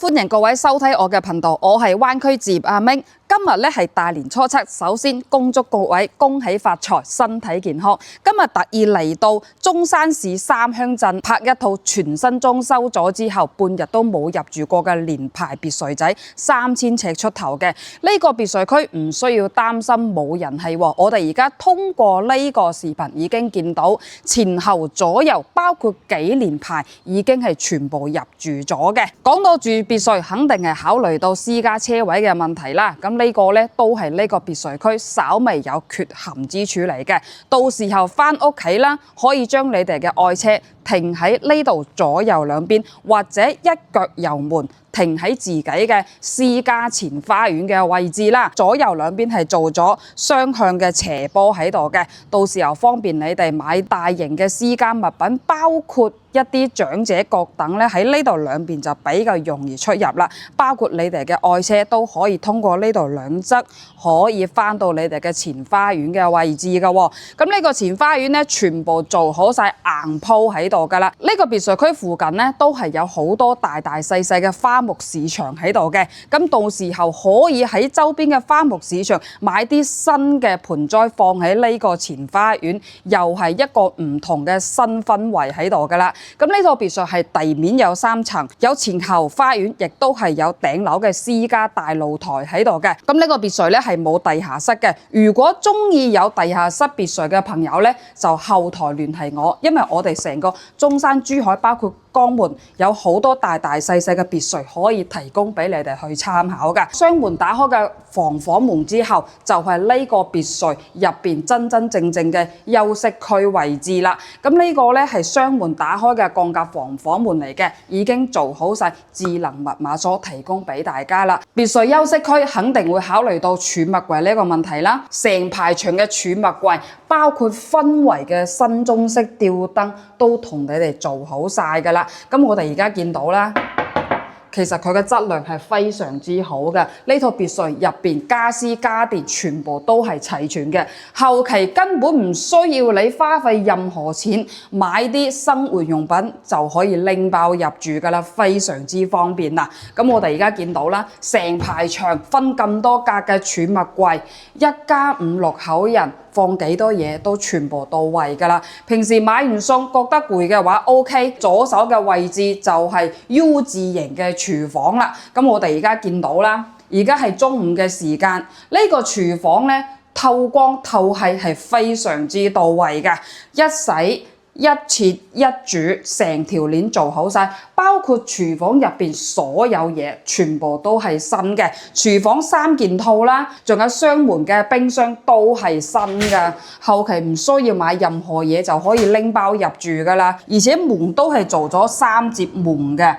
歡迎各位收睇我嘅頻道，我係灣區置業阿明。今日咧係大年初七，首先恭祝各位恭喜發財、身體健康。今日特意嚟到中山市三鄉鎮拍一套全新裝修咗之後半日都冇入住過嘅連排別墅仔，3000尺出頭嘅呢個別墅區唔需要擔心冇人氣喎。我哋而家通過呢個視頻已經見到前後左右包括幾連排已經係全部入住咗嘅。講到住別墅，肯定係考慮到私家車位嘅問題啦。咁呢個咧都係呢個別墅區稍微有缺陷之處嚟嘅。到時候返屋企啦，可以將你哋嘅愛車停喺呢度左右兩邊，或者一腳油門停喺自己嘅私家前花園嘅位置啦。左右兩邊係做咗雙向嘅斜坡喺度嘅，到時候方便你哋買大型嘅私家物品，包括一啲長者閣等咧，喺呢度兩邊就比較容易出入啦。包括你哋嘅愛車都可以通過呢度兩側可以翻到你哋嘅前花園嘅位置㗎喎。咁呢個前花園咧全部做好晒硬鋪喺度㗎啦。呢個別墅區附近咧都係有好多大大細細嘅花木市場喺度嘅。咁到時候可以喺周邊嘅花木市場買啲新嘅盆栽放喺呢個前花園，又係一個唔同嘅新氛圍喺度㗎啦。咁呢套別墅係地面有3層，有前後花園，亦都係有頂樓嘅私家大露台喺度嘅。咁呢個別墅咧係冇地下室嘅。如果中意有地下室別墅嘅朋友咧，就後台聯繫我，因為我哋成個中山、珠海包括江門有好多大大細細嘅別墅可以提供俾你哋去參考㗎。雙門打開嘅防火門之後，就係呢個別墅入邊真真正正嘅休息區位置啦。咁呢個咧係雙門打開嘅鋼架防火門嚟嘅，已經做好晒智能密碼鎖提供俾大家啦。別墅休息區肯定會考慮到儲物櫃呢個問題啦，成排長嘅儲物櫃，包括氛圍嘅新中式吊燈都同你哋做好晒㗎啦。咁我哋而家見到啦，其實佢嘅質量係非常之好嘅。呢套別墅入邊家私家電全部都係齊全嘅，後期根本唔需要你花費任何錢買啲生活用品就可以拎包入住㗎啦，非常之方便啦。咁我哋而家見到啦，成排牆分咁多格嘅儲物櫃，一家5、6口人放幾多嘢都全部到位㗎啦。平時買完餸覺得攰嘅話 ，OK， 左手嘅位置就係 U 字形嘅廚房啦。咁我哋而家見到啦，而家係中午嘅時間，呢個廚房咧透光透氣係非常之到位㗎，一洗一切一煮，成條鏈做好晒，包括廚房入邊所有嘢全部都係新嘅。廚房3件套啦，仲有雙門嘅冰箱都係新嘅，後期唔需要買任何嘢就可以拎包入住㗎啦。而且門都係做咗3節門嘅，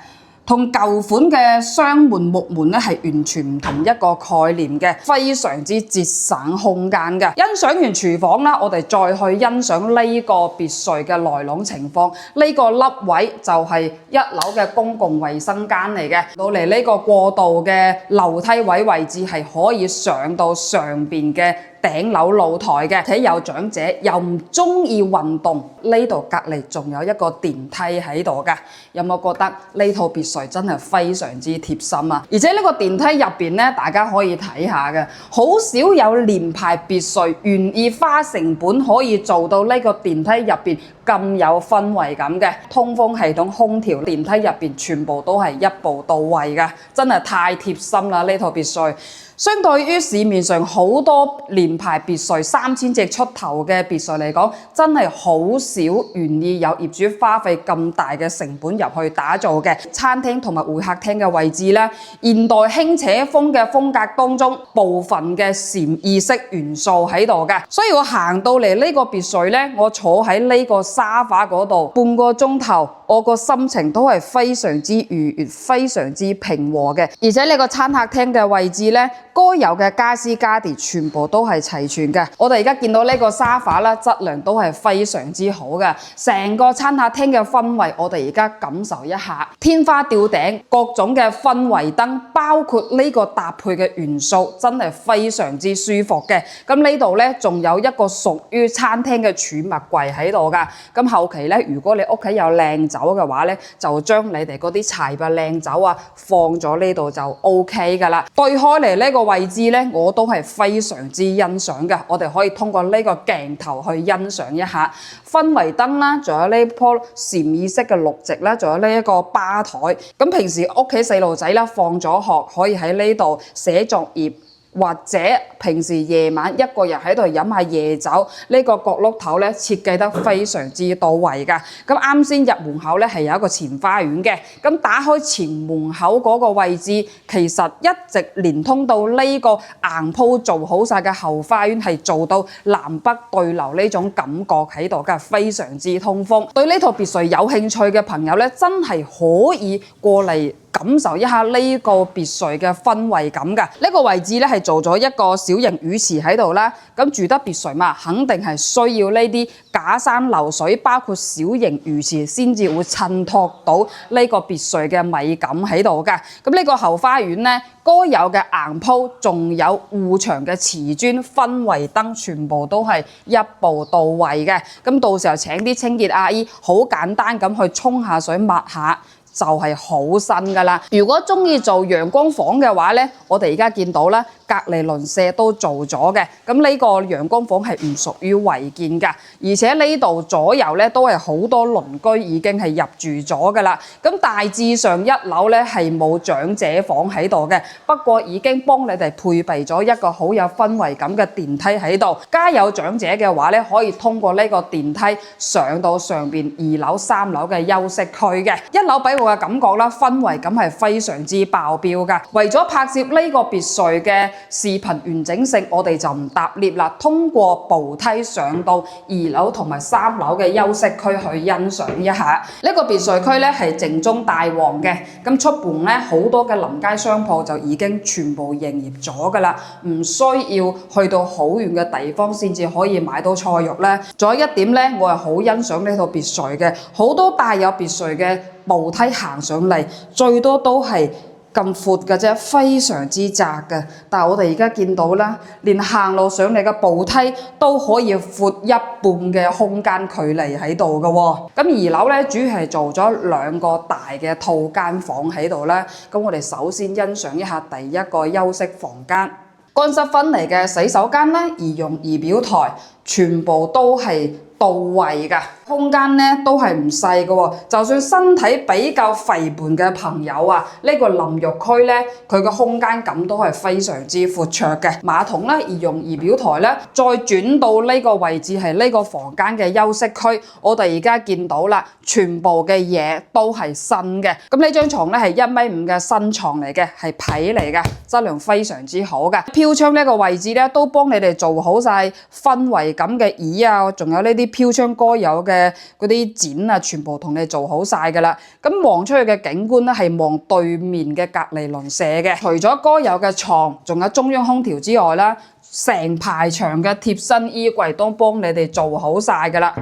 同舊款嘅雙門木門咧係完全唔同一個概念嘅，非常之節省空間嘅。欣賞完廚房啦，我哋再去欣賞呢個別墅嘅內籠情況。呢個凹位就係1樓嘅公共衛生間嚟嘅，到嚟呢個過渡嘅樓梯位置係可以上到上邊嘅頂樓露台嘅，而且有長者又唔中意運動，呢度隔離仲有一個電梯喺度㗎。有冇覺得呢套別墅真係非常之貼心啊？而且呢個電梯入邊咧，大家可以睇下嘅，好少有連排別墅願意花成本可以做到呢個電梯入邊咁有氛圍感嘅。通風系統、空調、電梯入邊全部都係一步到位㗎，真係太貼心啦！呢套別墅。相對於市面上好多連排別墅3000尺出頭嘅別墅嚟講，真係好少願意有業主花費咁大嘅成本入去打造嘅。餐廳同埋會客廳嘅位置咧，現代輕且風嘅風格當中，部分嘅潛意識元素喺度嘅。所以我行到嚟呢個別墅咧，我坐喺呢個沙發嗰度半個鐘頭，我個心情都係非常之愉悅、非常之平和嘅。而且呢個餐客廳嘅位置咧，該有嘅家私家電全部都係齊全嘅。我哋而家見到呢個沙發啦，質量都係非常之好嘅。成個餐客廳嘅氛圍，我哋而家感受一下。天花吊頂，各種嘅氛圍燈，包括呢個搭配嘅元素，真係非常之舒服嘅。咁呢度咧，仲有一個屬於餐廳嘅儲物櫃喺度㗎。咁後期咧，如果你屋企有靚酒嘅話咧，就將你哋嗰啲柴嘅靚酒啊放咗呢度就 OK 噶啦。對開嚟呢個位置咧，我都係非常之欣賞嘅。我哋可以通過呢個鏡頭去欣賞一下氛圍燈啦，仲有呢棵禪意式嘅綠植啦，仲有呢一個吧台。咁平時屋企細路仔啦放咗學，可以喺呢度寫作業。或者平時夜晚一個人喺度飲下夜酒，呢個角落頭咧設計得非常之到位㗎。咁啱先入門口咧係有一個前花園嘅，咁打開前門口嗰個位置，其實一直連通到呢個硬鋪做好晒嘅後花園，係做到南北對流呢種感覺喺度㗎，非常之通風。對呢套別墅有興趣嘅朋友咧，真係可以過嚟感受一下呢個別墅嘅氛圍感㗎。呢個位置咧係做咗一個小型魚池喺度啦。咁住得別墅嘛，肯定係需要呢啲假山流水，包括小型魚池，先至會襯托到呢個別墅嘅美感喺度㗎。咁呢個後花園咧，該有嘅硬鋪，仲有護牆嘅瓷磚、氛圍燈，全部都係一步到位嘅。咁到時候請啲清潔阿姨，好簡單咁去沖下水抹下。就係好新㗎啦！如果中意做陽光房嘅話咧，我哋而家見到啦，隔離鄰舍都做咗嘅。咁呢個陽光房係唔屬於違建㗎，而且呢度左右咧都係好多鄰居已經係入住咗㗎啦。咁大致上一樓咧係冇長者房喺度嘅，不過已經幫你哋配備咗一個好有氛圍感嘅電梯喺度。家有長者嘅話咧，可以通過呢個電梯上到上邊2樓、3樓嘅休息區嘅。一樓俾我嘅感覺啦，氛圍感係非常之爆表㗎。為咗拍攝呢個別墅嘅視頻完整性，我哋就唔搭 lift 啦，通過步梯上到2樓同埋3樓嘅休息區去欣賞一下。呢個別墅區咧係靜中帶旺嘅，咁出門咧好多嘅臨街商鋪就已經全部營業咗㗎啦，唔需要去到好遠嘅地方先至可以買到菜肉咧。仲有一點咧，我係好欣賞呢套別墅嘅，好多帶有別墅嘅步梯行上嚟，最多都係咁闊嘅啫，非常之窄嘅。但係我哋而家見到啦，連行路上嚟嘅步梯都可以闊一半嘅空間距離喺度嘅喎。咁2樓咧，主要係做咗2個大嘅套間房喺度啦。咁我哋首先欣賞一下第一個休息房間，乾濕分離嘅洗手間啦，儀容儀表台，全部都係到位㗎，空間咧都係唔細嘅喎。就算身體比較肥胖嘅朋友啊，呢個淋浴區咧，佢嘅空間感都係非常之闊綽嘅。馬桶咧，儀容儀表台咧，再轉到呢個位置係呢個房間嘅休息區。我哋而家見到啦，全部嘅嘢都係新嘅。咁呢張床咧係1.5米嘅新床嚟嘅，係皮嚟嘅，質量非常之好嘅。飄窗呢個位置咧，都幫你哋做好晒氛圍感嘅椅啊，仲有呢啲飄窗該有嘅嗰啲剪啊，全部同你做好晒㗎啦。咁望出去嘅景觀咧，係望對面嘅隔離鄰舍嘅。除咗該有嘅床，仲有中央空調之外啦，成排牆嘅貼身衣櫃都幫你哋做好晒㗎啦。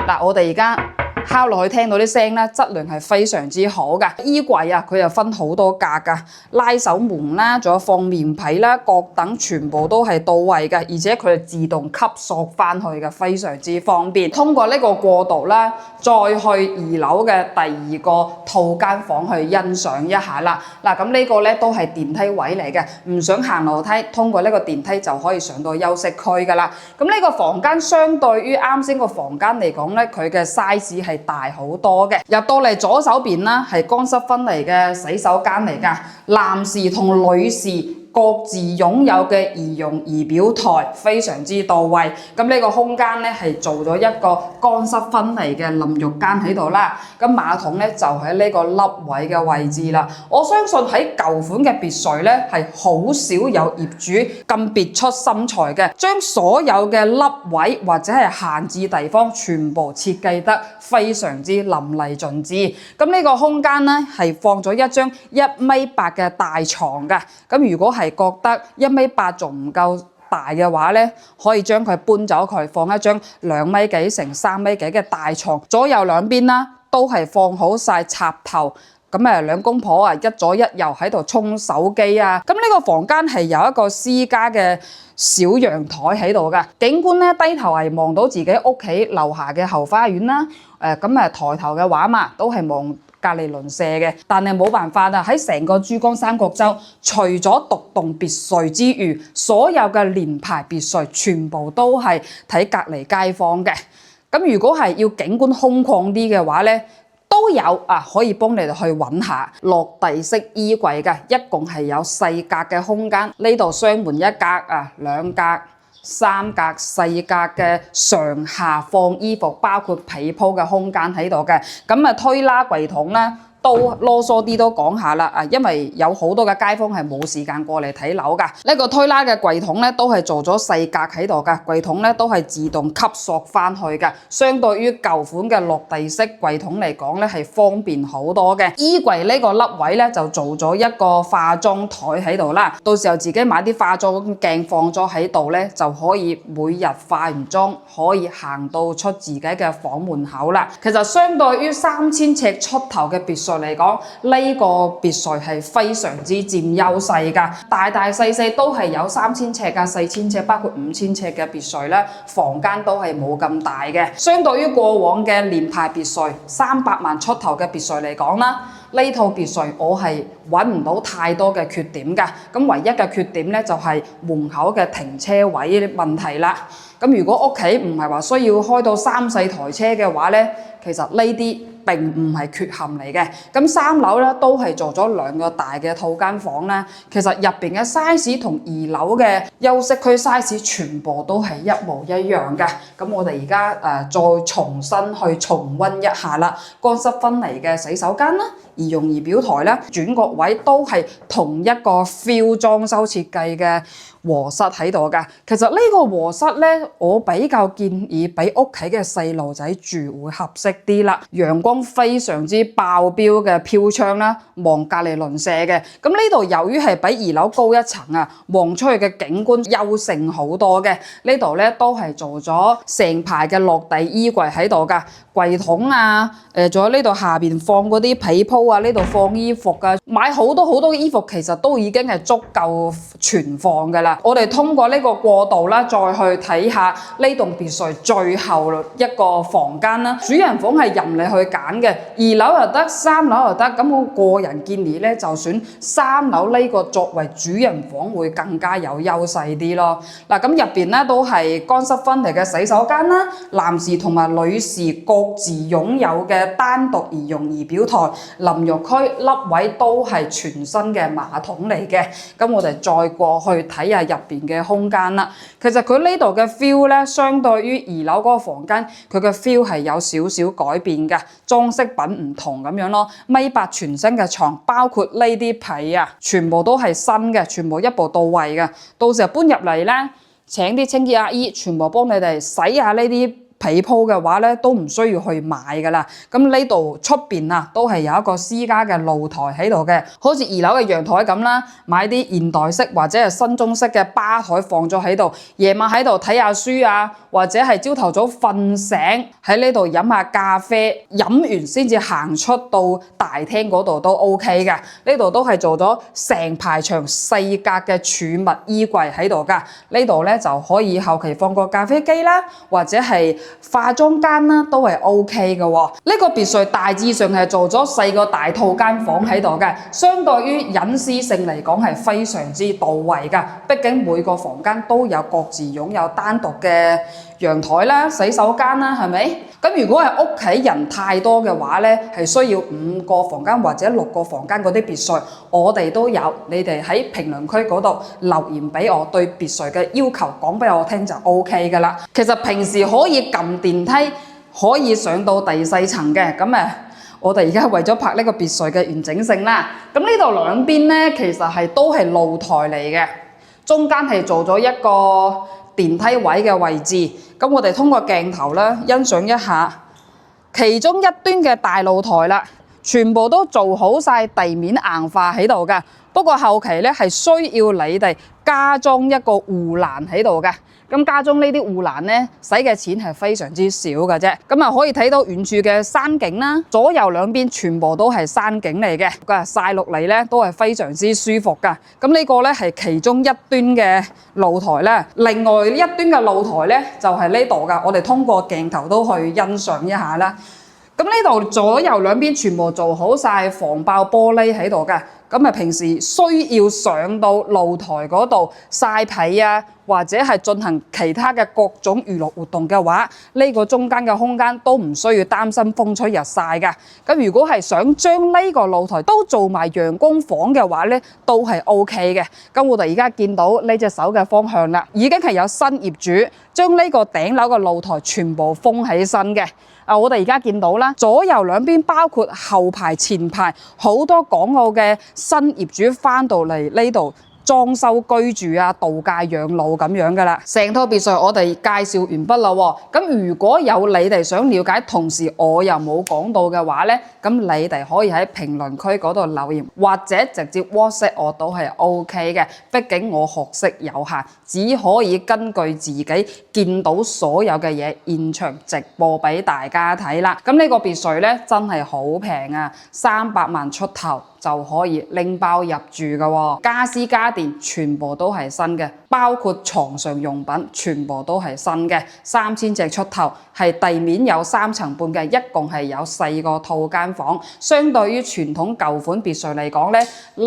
嗱，我哋而家敲落去聽到啲聲咧，質量係非常之好㗎。衣櫃啊，佢又分好多格㗎，拉手門啦，仲有放棉被啦，角等全部都係到位㗎，而且佢係自動吸索翻去嘅，非常之方便。通過呢個過渡啦，再去2樓嘅第2個套間房去欣賞一下啦。嗱，咁呢個咧都係電梯位嚟嘅，唔想行樓梯，通過呢個電梯就可以上到休息區㗎啦。咁呢個房間相對於啱先個房間嚟講咧，佢嘅 size 係大好多嘅。入到嚟左手邊啦，係乾濕分離嘅洗手間嚟㗎，男士同女士各自擁有嘅儀容儀表台，非常之到位。咁呢個空間咧係做咗一個乾濕分離嘅淋浴間喺度啦。咁馬桶咧就喺呢個凹位嘅位置啦。我相信喺舊款嘅別墅咧係好少有業主咁別出心裁嘅，將所有嘅凹位或者係閒置地方全部設計得非常之淋漓盡致。咁呢個空間咧係放咗一張1.8米嘅大床㗎。咁如果係覺得1.8米仲唔夠大嘅話咧，可以將佢搬走佢，放一張2.幾米乘3.幾米嘅大床，左右兩邊啦都係放好晒插頭咁兩公婆啊，一左一右喺度沖手機啊。咁呢個房間係有一個私家嘅小陽台喺度㗎。警官咧低頭係望到自己屋企樓下嘅後花園啦。抬頭嘅話嘛，都係望隔離鄰舍嘅。但係冇辦法啊，喺成個珠江三角洲，除咗獨棟別墅之餘，所有嘅連排別墅全部都係睇隔離街坊嘅。咁如果係要景觀空曠啲嘅話咧，都有啊，可以幫你哋去揾下落地式衣櫃嘅，一共係有4格嘅空間。呢度雙門1格啊，2格、3格、4格嘅上下放衣服，包括被鋪嘅空間喺度嘅。咁推拉櫃桶啦。都囉嗦啲都講下啦，因為有好多嘅街坊係冇時間過嚟睇樓㗎。呢個推拉嘅櫃桶咧，都係做咗4格喺度㗎，櫃桶咧都係自動吸索翻去㗎。相對於舊款嘅落地式櫃桶嚟講咧，係方便好多嘅。衣櫃呢個凹位咧就做咗一個化妝台喺度啦，到時候自己買啲化妝鏡放咗喺度咧，就可以每日化完妝可以行到出自己嘅房門口啦。其實相對於3000尺出頭嘅別墅嚟講，呢個別墅係非常之佔優勢㗎，大大細細都係有3000尺啊、4000尺，包括5000尺嘅別墅咧，房間都係冇咁大嘅。相對於過往嘅連排別墅300萬出頭嘅別墅嚟講啦，呢套別墅我係揾唔到太多嘅缺點㗎。咁唯一嘅缺點咧就係門口嘅停車位問題啦。咁如果屋企唔係話需要開到3、4台車嘅話咧，其實呢啲並唔係缺陷嚟嘅。咁3樓咧都係做咗2個大嘅套間房啦。其實入邊嘅 size 同2樓嘅休息區 size 全部都係一模一樣嘅。咁我哋而家再重新去重溫一下啦。乾濕分離嘅洗手間啦，儀容儀表台啦，轉角位都係同一個 feel 裝修設計嘅和室喺度㗎。其實呢個和室咧，我比較建議俾屋企嘅細路仔住會合適啲啦。陽光非常之爆標嘅飄窗啦，望隔離鄰舍嘅。咁呢度由於係比2樓高一層啊，望出去嘅景觀優勝好多嘅。呢度咧都係做咗成排嘅落地衣櫃喺度㗎，櫃桶啊，仲有呢度下邊放嗰啲被鋪啊，呢度放衣服啊，買好多嘅衣服其實都已經係足夠存放㗎啦。我哋通過呢個過渡啦，再去睇下呢棟別墅最後一個房間啦。主人房係任你去揀嘅，2樓又得，3樓又得。咁我個人建議咧，就選3樓呢個作為主人房會更加有優勢啲咯。嗱，咁入邊咧都係乾濕分離嘅洗手間啦，男士同埋女士各自擁有嘅單獨儀容儀表台，淋浴區凹位都係全新嘅馬桶嚟嘅。咁我哋再過去睇下入邊嘅空間啦。其實佢呢度嘅 feel 咧，相對於2樓嗰個房間，佢嘅 feel 係有少少改變嘅，裝飾品唔同咁樣咯。1.8米全新嘅床，包括呢啲被啊，全部都係新嘅，全部一步到位嘅。到時候搬入嚟咧，請啲清潔阿姨全部幫你哋洗下呢啲被鋪嘅話咧，都唔需要去買噶啦。咁呢度出邊啊，都係有一個私家嘅露台喺度嘅，好似2樓嘅陽台咁啦。買啲現代式或者係新中式嘅吧台放咗喺度，夜晚喺度睇下書啊，或者係朝頭早瞓醒喺呢度飲下咖啡，飲完先至行出到大廳嗰度都 OK 嘅。呢度都係做咗成排長4格嘅儲物衣櫃喺度噶。呢度咧就可以後期放個咖啡機啦，或者係化妝間啦，都係 OK 嘅喎。呢個別墅大致上係做咗4個大套間房喺度嘅，相對於隱私性嚟講係非常之到位㗎。畢竟每個房間都有各自擁有單獨嘅陽台啦、洗手間啦，係咪？咁如果係屋企人太多嘅話咧，係需要5個房間或者6個房間嗰啲別墅，我哋都有。你哋喺評論區嗰度留言俾我，對別墅嘅要求講俾我聽就 OK 㗎啦。其實平時可以撳電梯，可以上到第4層嘅。咁我哋而家為咗拍呢個別墅嘅完整性啦，咁呢度兩邊咧其實都係露台嚟嘅，中間係做咗一個電梯位嘅位置。咁我哋通過鏡頭咧欣賞一下其中一端嘅大露台啦。全部都做好晒地面硬化喺度㗎。不過後期咧係需要你哋加裝一個護欄喺度嘅。咁加裝呢啲護欄咧，使嘅錢係非常之少嘅啫。咁啊可以睇到遠處嘅山景啦，左右兩邊全部都係山景嚟嘅，曬落嚟咧都係非常之舒服㗎。咁呢個咧係其中一端嘅露台咧，另外一端嘅露台咧就係呢度㗎。我哋通過鏡頭都去欣賞一下啦。咁呢度左右兩邊全部做好晒防爆玻璃喺度㗎。咁啊，平時需要上到露台嗰度曬被啊，或者係進行其他嘅各種娛樂活動嘅話，呢個中間嘅空間都唔需要擔心風吹日曬㗎。咁如果係想將呢個露台都做埋陽光房嘅話咧，都係 OK 嘅。咁我哋而家見到呢隻手嘅方向啦，已經係有新業主將呢個頂樓嘅露台全部封起身嘅。我哋而家見到啦，左右兩邊包括後排、前排好多港澳嘅新業主翻到嚟呢度裝修居住啊、度假養老咁樣噶啦。成套別墅我哋介紹完畢啦喎。咁如果有你哋想了解，同時我又冇講到嘅話咧，咁你哋可以喺評論區嗰度留言，或者直接 WhatsApp 我都係 OK 嘅。畢竟我學識有限，只可以根據自己見到所有嘅嘢現場直播俾大家睇啦。咁呢個別墅咧真係好平啊，300萬出頭就可以拎包入住㗎喎，家私家電全部都係新嘅，包括床上用品全部都係新嘅，3000尺出頭，係地面有3層半嘅，一共係有4個套間房。相對於傳統舊款別墅嚟講咧，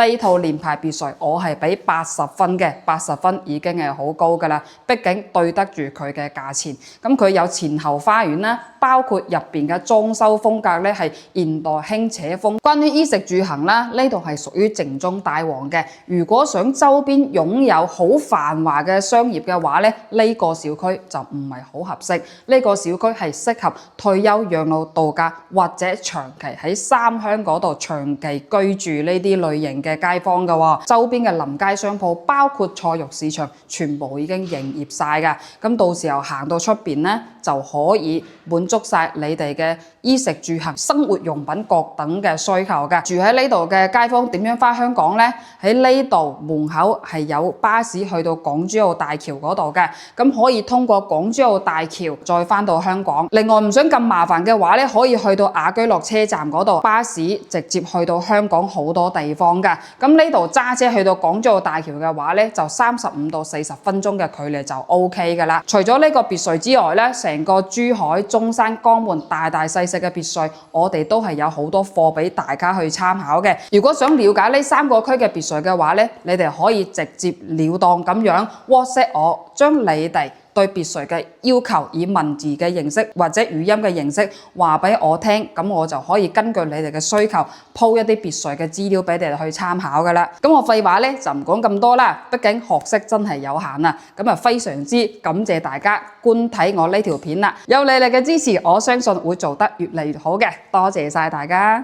呢套聯排別墅我係俾80分嘅，80分已經係好高㗎啦，畢竟對得住佢嘅價錢。咁佢有前後花園啦，包括入邊嘅裝修風格咧係現代輕奢風。關於衣食住行啦，呢度係屬於靜中帶旺嘅。如果想周邊擁有好繁華嘅商業嘅話咧，呢個小區就唔係好合適。呢個小區係適合退休養老度假或者長期喺三鄉嗰度長期居住呢啲類型嘅街坊㗎喎。周邊嘅臨街商鋪包括菜肉市場全部已經營業晒㗎。咁到時候行到出邊咧就可以滿足晒你哋嘅衣食住行、生活用品各等嘅需求㗎。住喺呢度嘅街坊點樣返香港呢？喺呢度門口係有巴士去到港珠澳大橋嗰度嘅，咁可以通過港珠澳大橋再返到香港。另外唔想咁麻煩嘅話咧，可以去到雅居樂車站嗰度，巴士直接去到香港好多地方㗎。咁呢度揸車去到港珠澳大橋嘅話咧，就35到40分鐘嘅距離就 OK 㗎啦。除咗呢個別墅之外咧，成個珠海、中山、江門大大細細嘅別墅，我哋都係有好多貨俾大家去參考嘅。如果想了解呢3個區嘅別墅嘅話咧，你哋可以直接了當咁樣 WhatsApp 我，將你哋對別墅嘅要求以文字嘅形式或者語音嘅形式話俾我聽，咁我就可以根據你哋嘅需求鋪一啲別墅嘅資料俾你哋去參考㗎啦。咁我廢話咧就唔講咁多啦，畢竟學識真係有限啊。咁啊非常之感謝大家觀睇我呢條片啦，有你哋嘅支持，我相信會做得越嚟越好嘅。多謝晒大家。